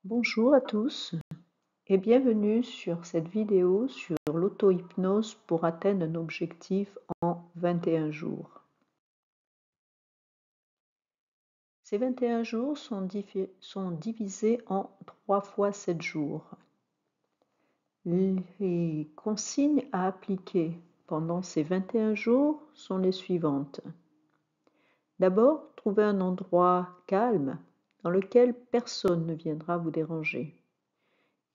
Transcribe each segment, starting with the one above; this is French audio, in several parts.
Bonjour à tous et bienvenue sur cette vidéo sur l'auto-hypnose pour atteindre un objectif en 21 jours. Ces 21 jours sont divisés en 3 fois 7 jours. Les consignes à appliquer pendant ces 21 jours sont les suivantes. D'abord, trouvez un endroit calme dans lequel personne ne viendra vous déranger.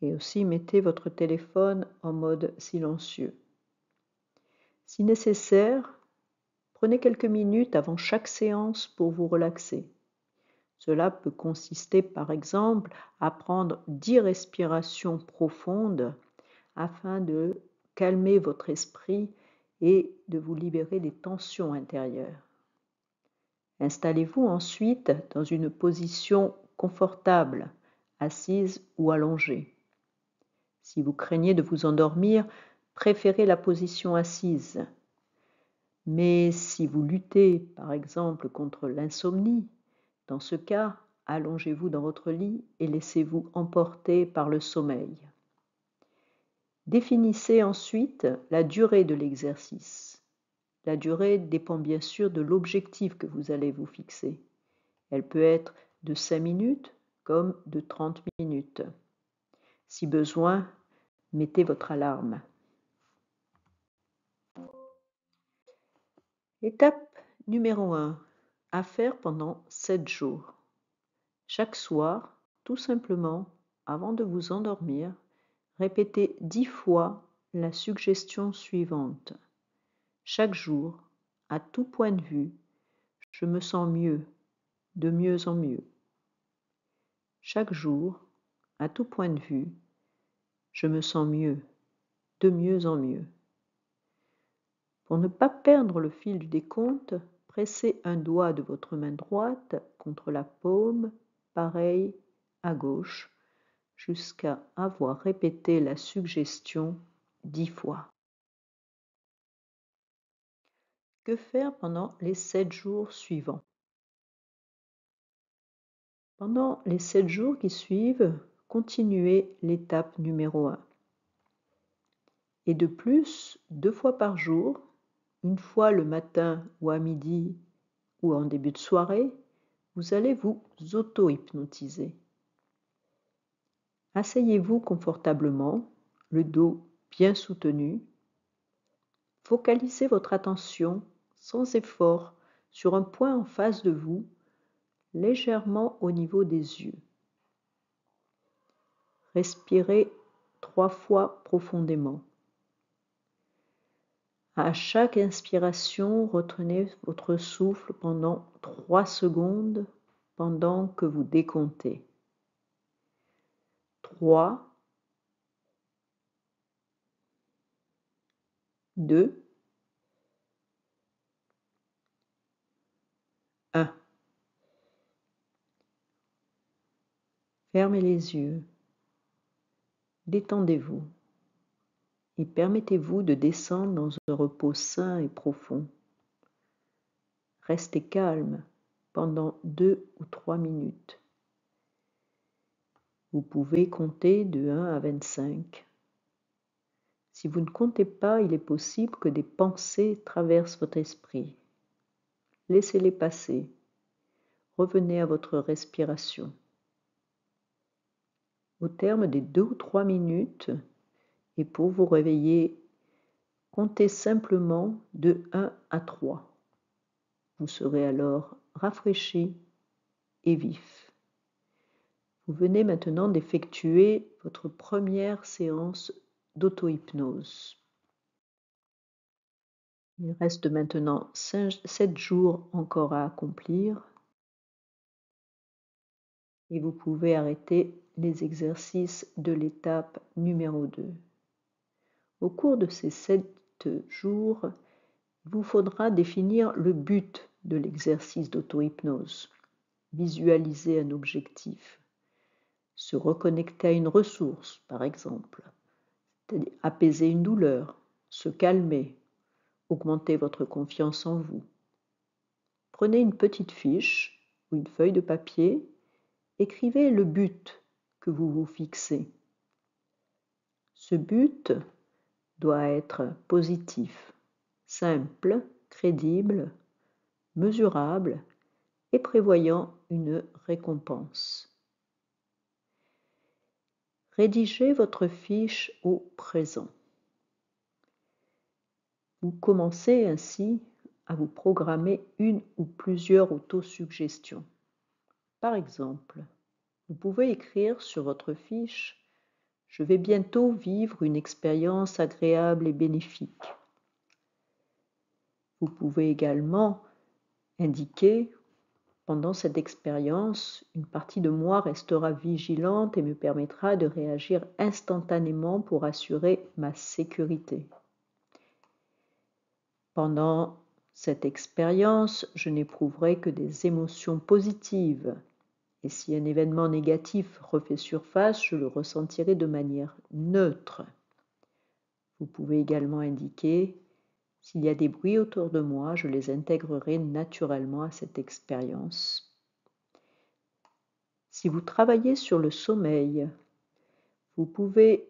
Et aussi mettez votre téléphone en mode silencieux. Si nécessaire, prenez quelques minutes avant chaque séance pour vous relaxer. Cela peut consister par exemple à prendre 10 respirations profondes afin de calmer votre esprit et de vous libérer des tensions intérieures. Installez-vous ensuite dans une position confortable, assise ou allongée. Si vous craignez de vous endormir, préférez la position assise. Mais si vous luttez, par exemple, contre l'insomnie, dans ce cas, allongez-vous dans votre lit et laissez-vous emporter par le sommeil. Définissez ensuite la durée de l'exercice. La durée dépend bien sûr de l'objectif que vous allez vous fixer. Elle peut être de 5 minutes comme de 30 minutes. Si besoin, mettez votre alarme. Étape numéro 1. À faire pendant 7 jours. Chaque soir, tout simplement, avant de vous endormir, répétez 10 fois la suggestion suivante. Chaque jour, à tout point de vue, je me sens mieux, de mieux en mieux. Chaque jour, à tout point de vue, je me sens mieux, de mieux en mieux. Pour ne pas perdre le fil du décompte, pressez un doigt de votre main droite contre la paume, pareil à gauche, jusqu'à avoir répété la suggestion 10 fois. Que faire pendant les 7 jours suivants? Pendant les 7 jours qui suivent, continuez l'étape numéro 1. Et de plus, 2 fois par jour, une fois le matin ou à midi ou en début de soirée, vous allez vous auto-hypnotiser. Asseyez-vous confortablement, le dos bien soutenu. Focalisez votre attention sans effort sur un point en face de vous, légèrement au niveau des yeux. Respirez 3 fois profondément. À chaque inspiration, retenez votre souffle pendant 3 secondes pendant que vous décomptez. 3, 2, 1. Fermez les yeux. Détendez-vous et permettez-vous de descendre dans un repos sain et profond. Restez calme pendant 2 ou 3 minutes. Vous pouvez compter de 1 à 25. Si vous ne comptez pas, il est possible que des pensées traversent votre esprit. Laissez-les passer. Revenez à votre respiration. Au terme des 2 ou 3 minutes, et pour vous réveiller, comptez simplement de 1 à 3. Vous serez alors rafraîchi et vif. Vous venez maintenant d'effectuer votre première séance d'auto-hypnose. Il reste maintenant 7 jours encore à accomplir et vous pouvez arrêter les exercices de l'étape numéro 2. Au cours de ces 7 jours, il vous faudra définir le but de l'exercice d'auto-hypnose, visualiser un objectif, se reconnecter à une ressource, par exemple, c'est-à-dire apaiser une douleur, se calmer, augmenter votre confiance en vous. Prenez une petite fiche ou une feuille de papier, écrivez le but que vous vous fixez. Ce but doit être positif, simple, crédible, mesurable et prévoyant une récompense. Rédigez votre fiche au présent. Vous commencez ainsi à vous programmer une ou plusieurs autosuggestions. Par exemple, vous pouvez écrire sur votre fiche « Je vais bientôt vivre une expérience agréable et bénéfique ». Vous pouvez également indiquer « Pendant cette expérience, une partie de moi restera vigilante et me permettra de réagir instantanément pour assurer ma sécurité. Pendant cette expérience, je n'éprouverai que des émotions positives. Et si un événement négatif refait surface, je le ressentirai de manière neutre. » Vous pouvez également indiquer « S'il y a des bruits autour de moi, je les intégrerai naturellement à cette expérience. » Si vous travaillez sur le sommeil, vous pouvez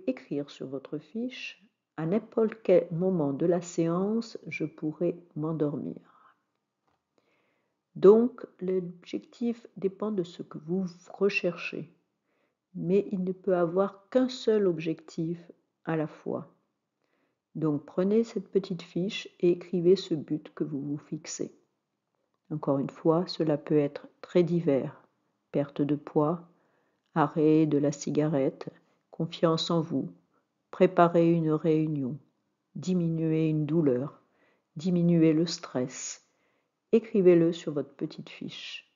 écrire sur votre fiche « À n'importe quel moment de la séance, je pourrai m'endormir ». Donc, l'objectif dépend de ce que vous recherchez, mais il ne peut avoir qu'un seul objectif à la fois. Donc, prenez cette petite fiche et écrivez ce but que vous vous fixez. Encore une fois, cela peut être très divers. Perte de poids, arrêt de la cigarette, confiance en vous, préparer une réunion, diminuer une douleur, diminuer le stress. Écrivez-le sur votre petite fiche.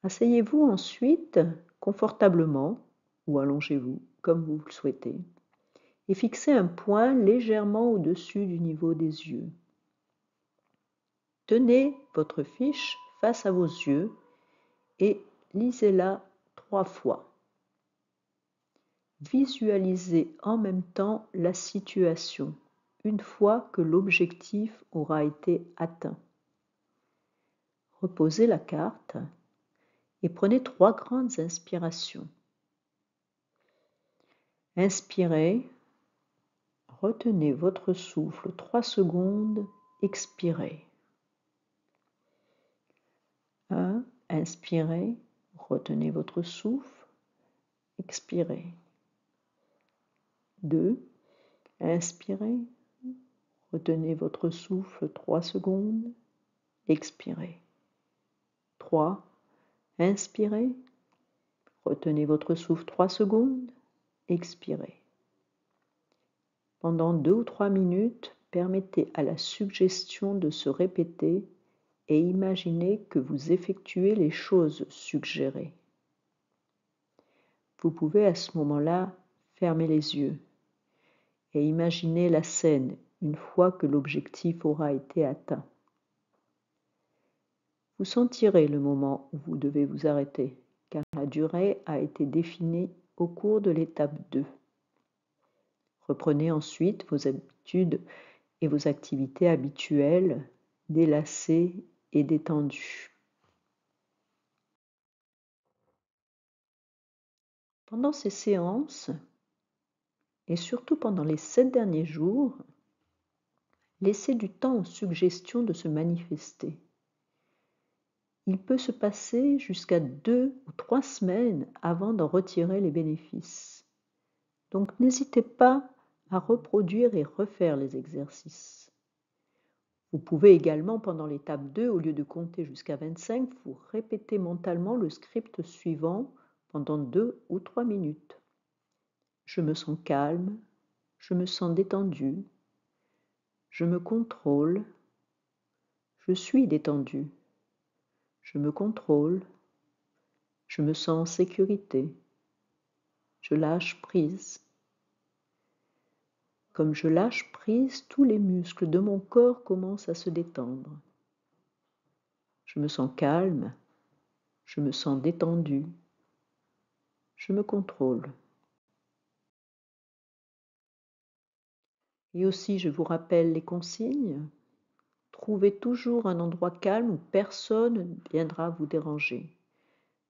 Asseyez-vous ensuite confortablement ou allongez-vous comme vous le souhaitez et fixez un point légèrement au-dessus du niveau des yeux. Tenez votre fiche face à vos yeux et lisez-la 3 fois. Visualisez en même temps la situation une fois que l'objectif aura été atteint. Reposez la carte et prenez 3 grandes inspirations. Inspirez, retenez votre souffle 3 secondes, expirez. 1. Inspirez, retenez votre souffle, expirez. 2. Inspirez, retenez votre souffle 3 secondes, expirez. 3. Inspirez, retenez votre souffle 3 secondes, expirez. Pendant 2 ou 3 minutes, permettez à la suggestion de se répéter et imaginez que vous effectuez les choses suggérées. Vous pouvez à ce moment-là fermer les yeux et imaginer la scène une fois que l'objectif aura été atteint. Vous sentirez le moment où vous devez vous arrêter, car la durée a été définie au cours de l'étape 2. Reprenez ensuite vos habitudes et vos activités habituelles, délassées et détendues. Pendant ces séances, et surtout pendant les 7 derniers jours, laissez du temps aux suggestions de se manifester. Il peut se passer jusqu'à 2 ou 3 semaines avant d'en retirer les bénéfices. Donc n'hésitez pas à reproduire et refaire les exercices. Vous pouvez également, pendant l'étape 2, au lieu de compter jusqu'à 25, vous répéter mentalement le script suivant pendant 2 ou 3 minutes. Je me sens calme, je me sens détendu, je me contrôle, je suis détendu, je me contrôle, je me sens en sécurité, je lâche prise. Comme je lâche prise, tous les muscles de mon corps commencent à se détendre. Je me sens calme, je me sens détendu, je me contrôle. Et aussi, je vous rappelle les consignes. Trouvez toujours un endroit calme où personne ne viendra vous déranger.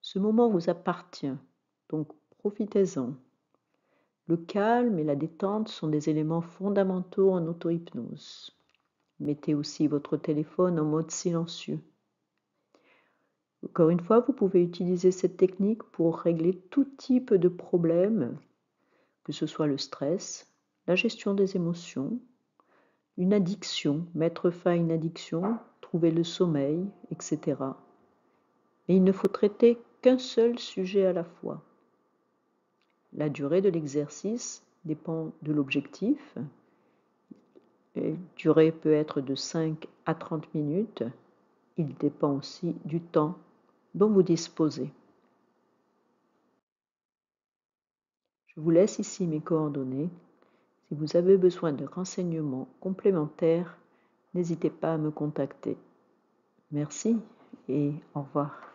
Ce moment vous appartient, donc profitez-en. Le calme et la détente sont des éléments fondamentaux en auto-hypnose. Mettez aussi votre téléphone en mode silencieux. Encore une fois, vous pouvez utiliser cette technique pour régler tout type de problème, que ce soit le stress, la gestion des émotions, une addiction, mettre fin à une addiction, trouver le sommeil, etc. Et il ne faut traiter qu'un seul sujet à la fois. La durée de l'exercice dépend de l'objectif. La durée peut être de 5 à 30 minutes. Il dépend aussi du temps dont vous disposez. Je vous laisse ici mes coordonnées. Si vous avez besoin de renseignements complémentaires, n'hésitez pas à me contacter. Merci et au revoir.